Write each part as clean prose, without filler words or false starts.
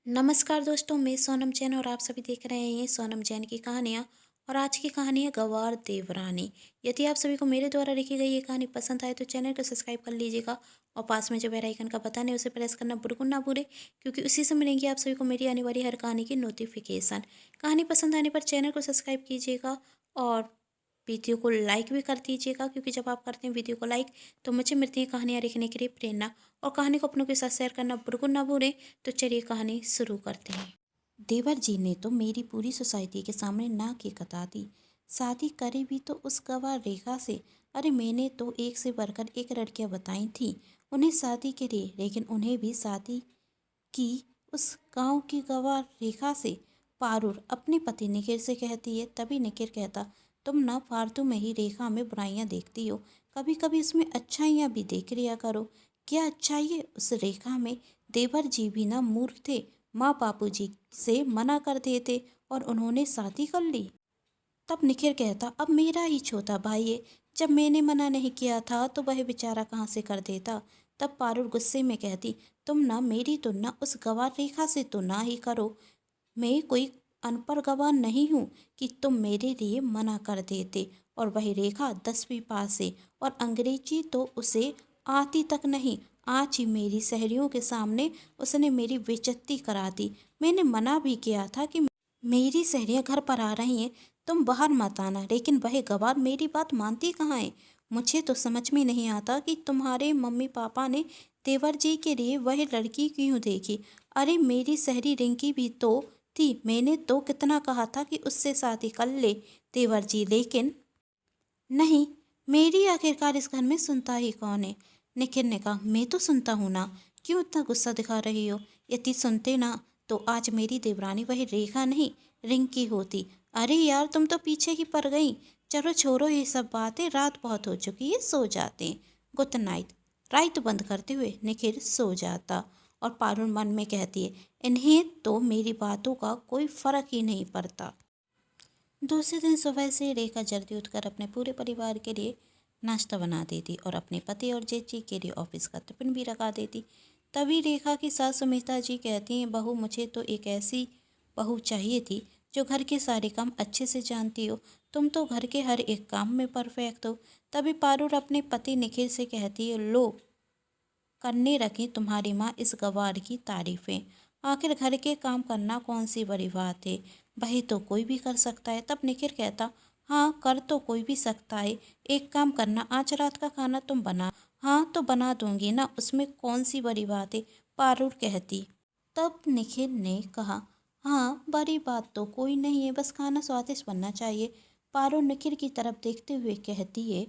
नमस्कार दोस्तों, मैं सोनम जैन और आप सभी देख रहे हैं सोनम जैन की कहानियाँ। और आज की कहानी है गवार देवरानी। यदि आप सभी को मेरे द्वारा लिखी गई ये कहानी पसंद आए तो चैनल को सब्सक्राइब कर लीजिएगा और पास में जो बेल आइकन का बटन है उसे प्रेस करना बिल्कुल ना भूलें, क्योंकि उसी से मिलेंगी आप सभी को मेरी आने वाली हर कहानी की नोटिफिकेशन। कहानी पसंद आने पर चैनल को सब्सक्राइब कीजिएगा और वीडियो को लाइक भी कर दीजिएगा, क्योंकि जब आप करते हैं वीडियो को लाइक तो मुझे मिलती है कहानियाँ लिखने के लिए प्रेरणा। और कहानी को अपनों के साथ शेयर करना बिल्कुल ना भूलें। तो चलिए कहानी शुरू करते हैं। देवर जी ने तो मेरी पूरी सोसाइटी के सामने ना की कता दी। शादी करे भी तो उस गवार रेखा से। अरे मैंने तो एक से बढ़कर एक लड़कियां बताई थी उन्हें शादी के लिए, लेकिन उन्हें भी शादी की उस गांव की गवार रेखा से। पारुल अपने पति निखिल से कहती है। तभी निखिल कहता, तुम ना फालतू में ही रेखा में बुराइयां देखती हो, कभी कभी उसमें अच्छाइयां भी देख लिया करो। क्या अच्छाई है उस रेखा में? देवर जी भी ना मूर्ख थे, माँ बापू जी से मना कर देते और उन्होंने शादी कर ली। तब निखिल कहता, अब मेरा ही छोटा भाई है, जब मैंने मना नहीं किया था तो वह बेचारा कहाँ से कर देता। तब पारुल गुस्से में कहती, तुम ना मेरी तुलना उस गवार रेखा से तो ना ही करो। मैं कोई अनपढ़ गवार नहीं हूँ कि तुम मेरे लिए मना कर देते। और वही रेखा 10वीं पास है और अंग्रेजी तो उसे आती तक नहीं। आज ही मेरी सहेलियों के सामने उसने मेरी बेइज्जती करा दी। मैंने मना भी किया था कि मेरी सहेलियां घर पर आ रही हैं, तुम बाहर मत आना, लेकिन वह गवार मेरी बात मानती कहाँ है। मुझे तो समझ में नहीं आता कि तुम्हारे मम्मी पापा ने देवर जी के लिए वह लड़की क्यों देखी। अरे मेरी सहेली रिंकी भी तो थी, मैंने तो कितना कहा था कि उससे शादी कर ले देवर जी, लेकिन नहीं। मेरी आखिरकार इस घर में सुनता ही कौन है? निखिल ने कहा, मैं तो सुनता हूँ ना, क्यों इतना गुस्सा दिखा रही हो? यदि सुनते ना तो आज मेरी देवरानी वही रेखा नहीं रिंकी होती। अरे यार, तुम तो पीछे ही पड़ गई। चलो छोड़ो ये सब बातें, रात बहुत हो चुकी है, सो जाते हैं। Good night. लाइट बंद करते हुए निखिल सो जाता और पारुल मन में कहती है, इन्हें तो मेरी बातों का कोई फर्क ही नहीं पड़ता। दूसरे दिन सुबह से रेखा जल्दी उठकर अपने पूरे परिवार के लिए नाश्ता बना देती और अपने पति और जेठी के लिए ऑफिस का टिफिन भी रखा देती। तभी रेखा की सास सुमित्रा जी कहती हैं, बहू मुझे तो एक ऐसी बहू चाहिए थी जो घर के सारे काम अच्छे से जानती हो। तुम तो घर के हर एक काम में परफेक्ट हो। तभी पारुल अपने पति निखिल से कहती है, लो करने रखी तुम्हारी माँ इस गवार की तारीफें। आखिर घर के काम करना कौन सी बड़ी बात है, वही तो कोई भी कर सकता है। तब निखिल कहता, हाँ कर तो कोई भी सकता है। एक काम करना, आज रात का खाना तुम बना। हाँ तो बना दूंगी ना, उसमें कौन सी बड़ी बात है, पारुल कहती। तब निखिल ने कहा, हाँ बड़ी बात तो कोई नहीं है, बस खाना स्वादिष्ट बनना चाहिए। पारुल निखिल की तरफ देखते हुए कहती है,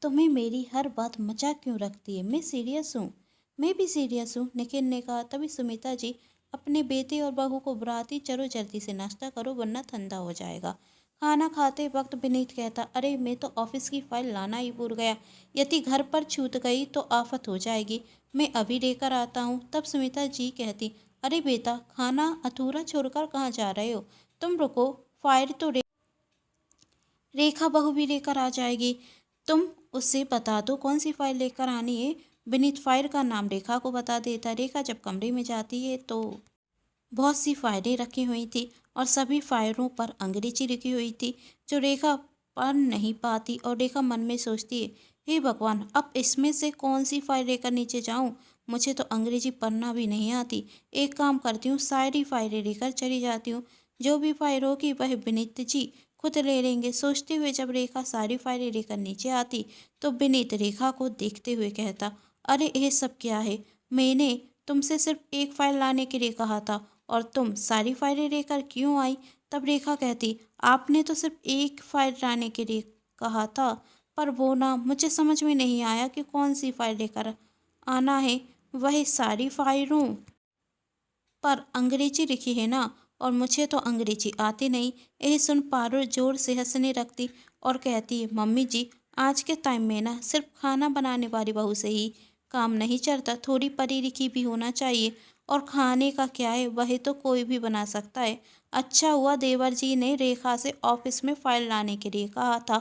तुम्हें मेरी हर बात मजाक क्यों लगती है? मैं सीरियस हूँ। मैं भी सीरियस हूँ, निखिल ने कहा। तभी सुमिता जी अपने बेटे और बहू को बुलाती, चलो जल्दी से नाश्ता करो वरना ठंडा हो जाएगा। खाना खाते वक्त विनीत कहता, अरे मैं तो ऑफिस की फाइल लाना ही भूल गया, यदि घर पर छूट गई तो आफत हो जाएगी, मैं अभी लेकर आता हूँ। तब सुमिता जी कहती, अरे बेटा, खाना अधूरा छोड़कर कहाँ जा रहे हो? तुम रुको, फाइल तो रेखा बहू भी लेकर आ जाएगी, तुम उससे बता दो कौन सी फाइल लेकर आनी है। विनीत फाइल का नाम रेखा को बता देता। रेखा जब कमरे में जाती है तो बहुत सी फाइलें रखी हुई थी और सभी फाइलों पर अंग्रेजी लिखी हुई थी, जो रेखा पढ़ नहीं पाती। और रेखा मन में सोचती है, हे भगवान, अब इसमें से कौन सी फाइल लेकर नीचे जाऊं? मुझे तो अंग्रेजी पढ़ना भी नहीं आती। एक काम करती हूँ, सारी फाइलें लेकर चली जाती हूँ, जो भी फाइल होगी वह विनीत जी खुद ले लेंगे। सोचते हुए जब रेखा सारी फाइलें लेकर नीचे आती तो विनीत रेखा को देखते हुए कहता, अरे ये सब क्या है? मैंने तुमसे सिर्फ एक फाइल लाने के लिए कहा था और तुम सारी फाइलें लेकर क्यों आई? तब रेखा कहती, आपने तो सिर्फ एक फाइल लाने के लिए कहा था, पर वो ना मुझे समझ में नहीं आया कि कौन सी फाइल लेकर आना है। वह सारी फाइलों पर अंग्रेजी लिखी है ना, और मुझे तो अंग्रेजी आती नहीं। यह सुन पारुल जोर से हंसने लगती और कहती है, मम्मी जी, आज के टाइम में ना सिर्फ खाना बनाने वाली बहू से ही काम नहीं चलता, थोड़ी पढ़ी लिखी भी होना चाहिए। और खाने का क्या है, वह तो कोई भी बना सकता है। अच्छा हुआ देवर जी ने रेखा से ऑफिस में फाइल लाने के लिए कहा था,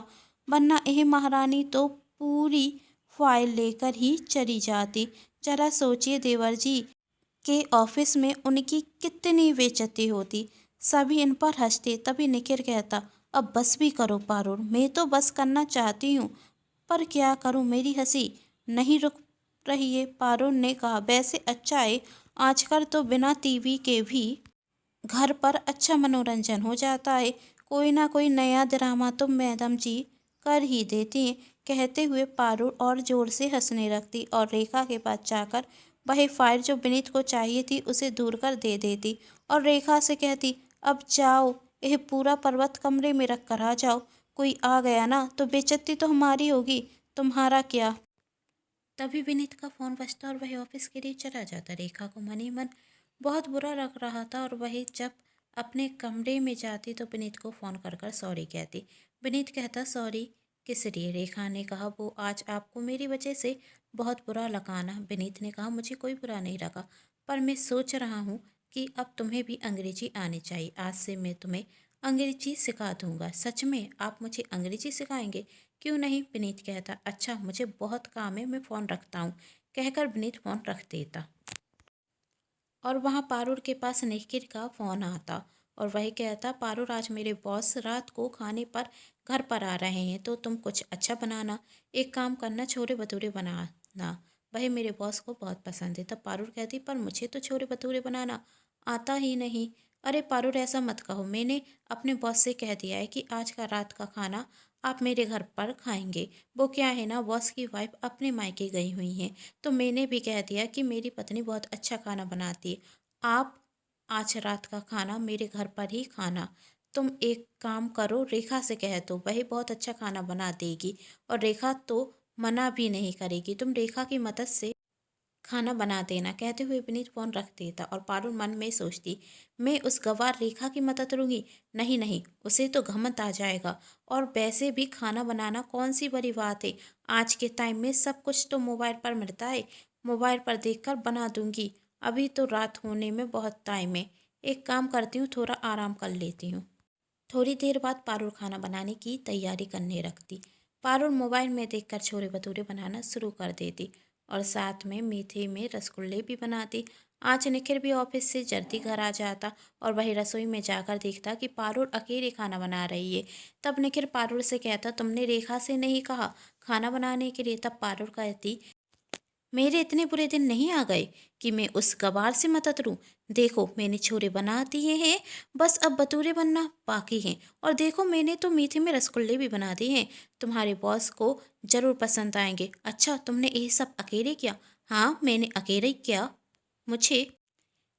वरना यह महारानी तो पूरी फाइल लेकर ही चली जाती। जरा सोचिए देवर जी, के ऑफिस में उनकी कितनी बेइज्जती होती। सभी इन पर हंसते। तभी निखिल कहता, अब बस भी करो पारुल, मैं तो बस करना चाहती हूँ पर क्या करूँ, मेरी हंसी नहीं रुक रही है। पारुल ने कहा, वैसे अच्छा है, आजकल तो बिना टीवी के भी घर पर अच्छा मनोरंजन हो जाता है। कोई ना कोई नया ड्रामा तो मैडम जी कर ही देती हैं। कहते हुए पारुल और जोर से हंसने लगती और रेखा के पास जाकर वही फाइल जो विनीत को चाहिए थी उसे दूर कर दे देती और रेखा से कहती, अब जाओ, यह पूरा पर्वत कमरे में रख कर आ जाओ। कोई आ गया ना तो बेइज्जती तो हमारी होगी, तुम्हारा क्या। तभी विनीत का फोन बजता और वह ऑफिस के लिए चला जाता। रेखा को मन ही मन बहुत बुरा लग रहा था और वही जब अपने कमरे में जाती तो विनीत को फ़ोन कर कर सॉरी कहती। विनीत कहता, सॉरी किस लिए। रेखा ने कहा, वो आज आपको मेरी वजह से बहुत बुरा लगा ना। विनीत ने कहा, मुझे कोई बुरा नहीं लगा, पर मैं सोच रहा हूँ कि अब तुम्हें भी अंग्रेजी आनी चाहिए। आज से मैं तुम्हें अंग्रेजी सिखा दूंगा। सच में आप मुझे अंग्रेजी सिखाएंगे? क्यों नहीं। विनीत कहता, अच्छा मुझे बहुत काम है, मैं फ़ोन रखता हूँ। कहकर विनीत फ़ोन रख देता और वहाँ पारुल के पास निखिल का फ़ोन आता और वही कहता, पारुल आज मेरे बॉस रात को खाने पर घर पर आ रहे हैं तो तुम कुछ अच्छा बनाना। एक काम करना, छोले भटूरे बनाना, वही मेरे बॉस को बहुत पसंद है। तब पारुल कहती, पर मुझे तो छोले भटूरे बनाना आता ही नहीं। अरे पारुल ऐसा मत कहो, मैंने अपने बॉस से कह दिया है कि आज का रात का खाना आप मेरे घर पर खाएंगे। वो क्या है ना, बॉस की वाइफ अपने मायके गई हुई हैं तो मैंने भी कह दिया कि मेरी पत्नी बहुत अच्छा खाना बनाती है, आप आज रात का खाना मेरे घर पर ही खाना। तुम एक काम करो, रेखा से कह दो, वही बहुत अच्छा खाना बना देगी और रेखा तो मना भी नहीं करेगी। तुम रेखा की मदद से खाना बना देना। कहते हुए विनीत फोन रख देता और पारुल मन में सोचती, मैं उस गवार रेखा की मदद लूंगी? नहीं नहीं, उसे तो घमंड आ जाएगा। और वैसे भी खाना बनाना कौन सी बड़ी बात है, आज के टाइम में सब कुछ तो मोबाइल पर मिलता है, मोबाइल पर देखकर बना दूंगी। अभी तो रात होने में बहुत टाइम है, एक काम करती हूँ, थोड़ा आराम कर लेती हूँ। थोड़ी देर बाद पारुल खाना बनाने की तैयारी करने लगती। पारुल मोबाइल में देखकर छोले भटूरे बनाना शुरू कर देती और साथ में मीठे में रसगुल्ले भी बनाती। आज निखिल भी ऑफिस से जल्दी घर आ जाता और वही रसोई में जाकर देखता कि पारुल अकेले खाना बना रही है। तब निखिल पारुल से कहता, तुमने रेखा से नहीं कहा खाना बनाने के लिए? तब पारुल कहती, मेरे इतने बुरे दिन नहीं आ गए कि मैं उस गवार से मदद लूं। देखो मैंने छोले बना दिए हैं, बस अब भटूरे बनना बाकी हैं। और देखो मैंने तो मीठे में रसगुल्ले भी बना दिए हैं, तुम्हारे बॉस को जरूर पसंद आएंगे। अच्छा तुमने ये सब अकेले किया? हाँ मैंने अकेले ही किया, मुझे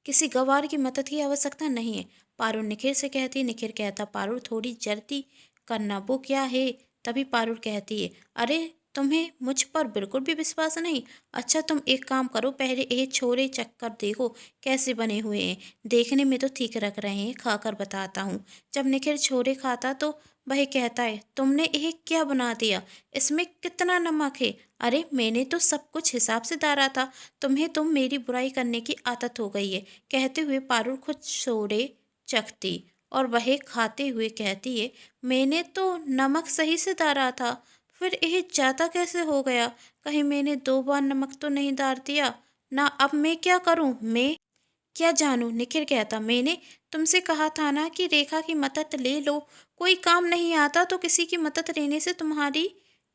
किसी गवार की मदद की आवश्यकता नहीं है। पारुल निखिल से कहती। निखिल कहता, पारुल थोड़ी जल्दी करना। वो क्या है? तभी पारुल कहती है, अरे तुम्हें मुझ पर बिल्कुल भी विश्वास नहीं। अच्छा तुम एक काम करो, पहले ये छोले चक्कर देखो कैसे बने हुए हैं, देखने में तो ठीक लग रहे हैं, खाकर बताता हूँ। जब निखिल छोले खाता तो वह कहता है, तुमने ये क्या बना दिया, इसमें कितना नमक है? अरे मैंने तो सब कुछ हिसाब से डाला था, तुम्हें तो मेरी बुराई करने की आदत हो गई है। कहते हुए पारुल खुद छोले चखती और वह खाते हुए कहती है, मैंने तो नमक सही से डाला था, फिर यह ज़्यादा कैसे हो गया? कहीं मैंने 2 बार नमक तो नहीं डाल दिया ना? अब मैं क्या करूं? मैं क्या जानूं? निखिल कहता, मैंने तुमसे कहा था ना कि रेखा की मदद ले लो, कोई काम नहीं आता तो किसी की मदद लेने से तुम्हारी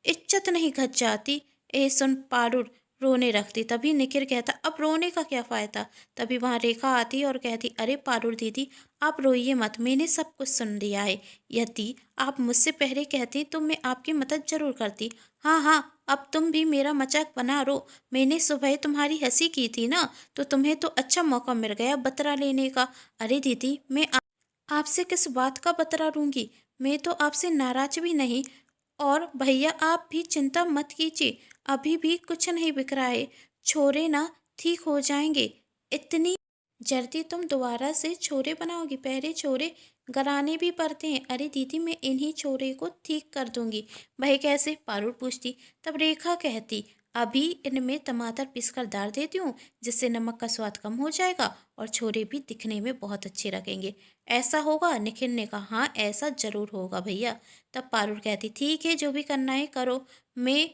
इज्जत नहीं घट जाती। ए सुन पारुल रोने रखती। तभी निखिल कहता, अब रोने का क्या फ़ायदा? तभी वहाँ रेखा आती और कहती, अरे पारुल दीदी आप रोइए मत, मैंने सब कुछ सुन लिया है। यदि आप मुझसे पहले कहती तो मैं आपकी मदद जरूर करती। हाँ हाँ, अब तुम भी मेरा मजाक बना रो, मैंने सुबह तुम्हारी हंसी की थी ना, तो तुम्हें तो अच्छा मौका मिल गया बतला लेने का। अरे दीदी मैं आपसे किस बात का बतला लूंगी, मैं तो आपसे नाराज भी नहीं। और भैया आप भी चिंता मत कीजिए, अभी भी कुछ नहीं बिक रहा है, छोरे ना ठीक हो जाएंगे। इतनी जल्दी तुम दोबारा से छोरे बनाओगी? पहले छोरे गराने भी पड़ते हैं। अरे दीदी मैं इन्हीं छोरे को ठीक कर दूंगी। भाई कैसे? पारुल पूछती। तब रेखा कहती, अभी इनमें टमाटर पीस कर डाल देती हूँ, जिससे नमक का स्वाद कम हो जाएगा और छोरे भी दिखने में बहुत अच्छे लगेंगे। ऐसा होगा? निखिल ने कहा, हाँ ऐसा जरूर होगा भैया। तब पारुल कहती, ठीक है जो भी करना है करो, मैं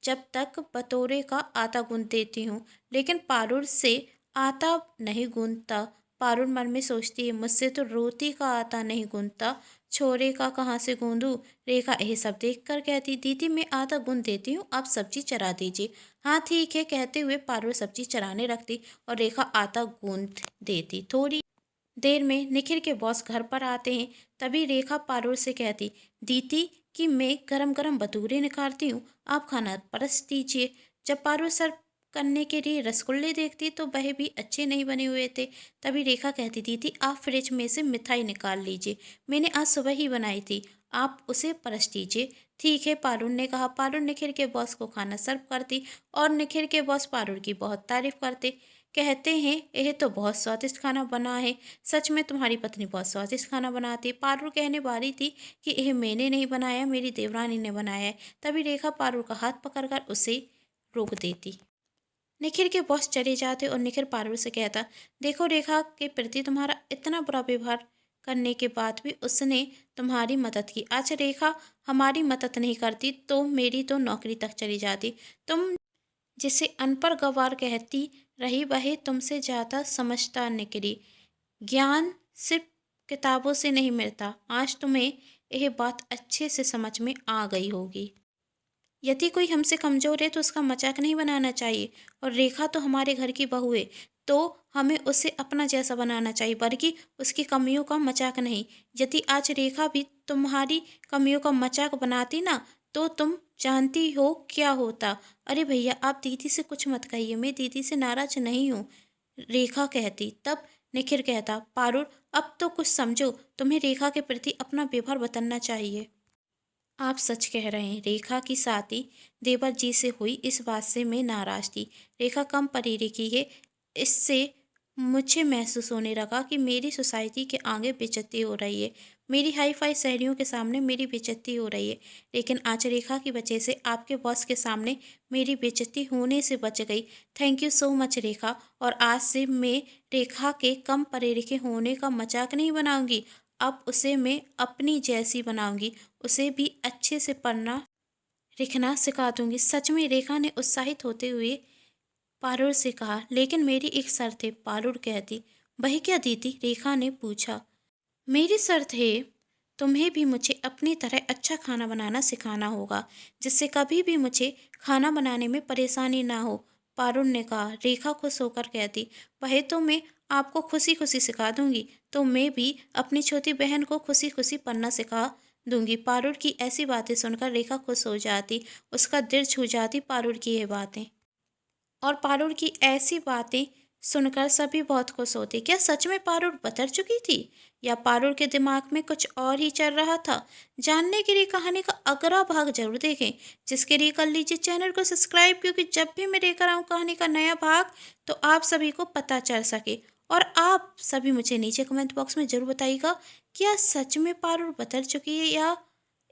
जब तक बतौरे का आटा गूंथ देती हूँ। लेकिन पारुल से आटा नहीं गूंथता। पारुल मन में सोचती है, मुझसे तो रोटी का आटा नहीं गूंथता, छोरे का कहाँ से गूंदूं। रेखा यह सब देखकर कहती, दीदी मैं आटा गूंथ देती हूँ, आप सब्जी चढ़ा दीजिए। हाँ ठीक है, कहते हुए पारुल सब्जी चढ़ाने रखती और रेखा आटा गूंथ देती। थोड़ी देर में निखिल के बॉस घर पर आते हैं। तभी रेखा पारुल से कहती, दीदी कि मैं गरम गरम भटूरे निकालती हूँ, आप खाना परस दीजिए। जब पारुल सर्व करने के लिए रसगुल्ले देखती तो वह भी अच्छे नहीं बने हुए थे। तभी रेखा कहती, दीदी आप फ्रिज में से मिठाई निकाल लीजिए, मैंने आज सुबह ही बनाई थी, आप उसे परस दीजिए। ठीक है, पारुल ने कहा। पारुल निखिल के बॉस को खाना सर्व करती और निखिल के बॉस पारुल की बहुत तारीफ करते। कहते हैं, यह तो बहुत स्वादिष्ट खाना बना है, सच में तुम्हारी पत्नी बहुत स्वादिष्ट खाना बनाती। पारुल कहने वाली थी कि यह मैंने नहीं बनाया, मेरी देवरानी ने बनाया है। तभी रेखा पारुल का हाथ पकड़कर उसे रोक देती। निखिल के बॉस चले जाते और निखिल पारुल से कहता, देखो रेखा के प्रति तुम्हारा इतना बुरा व्यवहार करने के बाद भी उसने तुम्हारी मदद की। आज रेखा हमारी मदद नहीं करती तो मेरी तो नौकरी तक चली जाती। तुम जिसे अनपढ़ गंवार कहती रही वह तुमसे ज़्यादा समझदार निकली। ज्ञान सिर्फ किताबों से नहीं मिलता, आज तुम्हें यह बात अच्छे से समझ में आ गई होगी। यदि कोई हमसे कमज़ोर है तो उसका मजाक नहीं बनाना चाहिए, और रेखा तो हमारे घर की बहू है तो हमें उसे अपना जैसा बनाना चाहिए, बल्कि उसकी कमियों का मजाक नहीं। यदि आज रेखा भी तुम्हारी कमियों का मजाक बनाती ना तो तुम जानती हो क्या होता। अरे भैया आप दीदी से कुछ मत कहिए, मैं दीदी से नाराज नहीं हूँ, रेखा कहती। तब निखिल कहता, पारुल अब तो कुछ समझो, तुम्हें रेखा के प्रति अपना व्यवहार बदलना चाहिए। आप सच कह रहे हैं, रेखा की शादी देवर जी से हुई इस बात से मैं नाराज थी। रेखा कम पढ़ी लिखी है, इससे मुझे महसूस होने लगा कि मेरी सोसाइटी के आगे बेइज्जती हो रही है, मेरी हाई फाई सहेलियों के सामने मेरी बेइज्जती हो रही है। लेकिन आज रेखा की वजह से आपके बॉस के सामने मेरी बेइज्जती होने से बच गई। थैंक यू सो मच रेखा, और आज से मैं रेखा के कम पढ़े लिखे होने का मजाक नहीं बनाऊंगी, अब उसे मैं अपनी जैसी बनाऊंगी, उसे भी अच्छे से पढ़ना लिखना सिखा दूंगी। सच में, रेखा ने उत्साहित होते हुए पारुल से कहा। लेकिन मेरी एक शर्त है, पारुल कहती। वही क्या दीदी, रेखा ने पूछा। मेरी शर्त है, तुम्हें भी मुझे अपनी तरह अच्छा खाना बनाना सिखाना होगा, जिससे कभी भी मुझे खाना बनाने में परेशानी ना हो, पारुल ने कहा। रेखा खुश होकर कहती, वह तो मैं आपको खुशी खुशी सिखा दूंगी, तो मैं भी अपनी छोटी बहन को खुशी खुशी पढ़ना सिखा दूंगी। पारुल की ऐसी बातें सुनकर रेखा खुश हो जाती, उसका दिल छू जाती पारुल की ये बातें। और पारुल की ऐसी बातें सुनकर सभी बहुत खुश होते। क्या सच में पारुल बदल चुकी थी, या पारुल के दिमाग में कुछ और ही चल रहा था? जानने के लिए कहानी का अगला भाग जरूर देखें, जिसके लिए कर लीजिए चैनल को सब्सक्राइब, क्योंकि जब भी मैं लेकर आऊँ कहानी का नया भाग तो आप सभी को पता चल सके। और आप सभी मुझे नीचे कमेंट बॉक्स में जरूर बताइएगा, क्या सच में पारुल बदल चुकी है या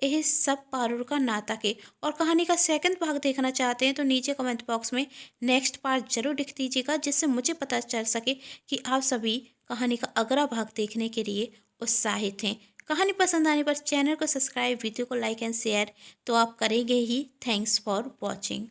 यह सब पारुल का नाटक है। और कहानी का सेकंड भाग देखना चाहते हैं तो नीचे कमेंट बॉक्स में नेक्स्ट पार्ट जरूर लिख दीजिएगा, जिससे मुझे पता चल सके कि आप सभी कहानी का अगला भाग देखने के लिए उत्साहित हैं। कहानी पसंद आने पर चैनल को सब्सक्राइब, वीडियो को लाइक एंड शेयर तो आप करेंगे ही। Thanks for watching.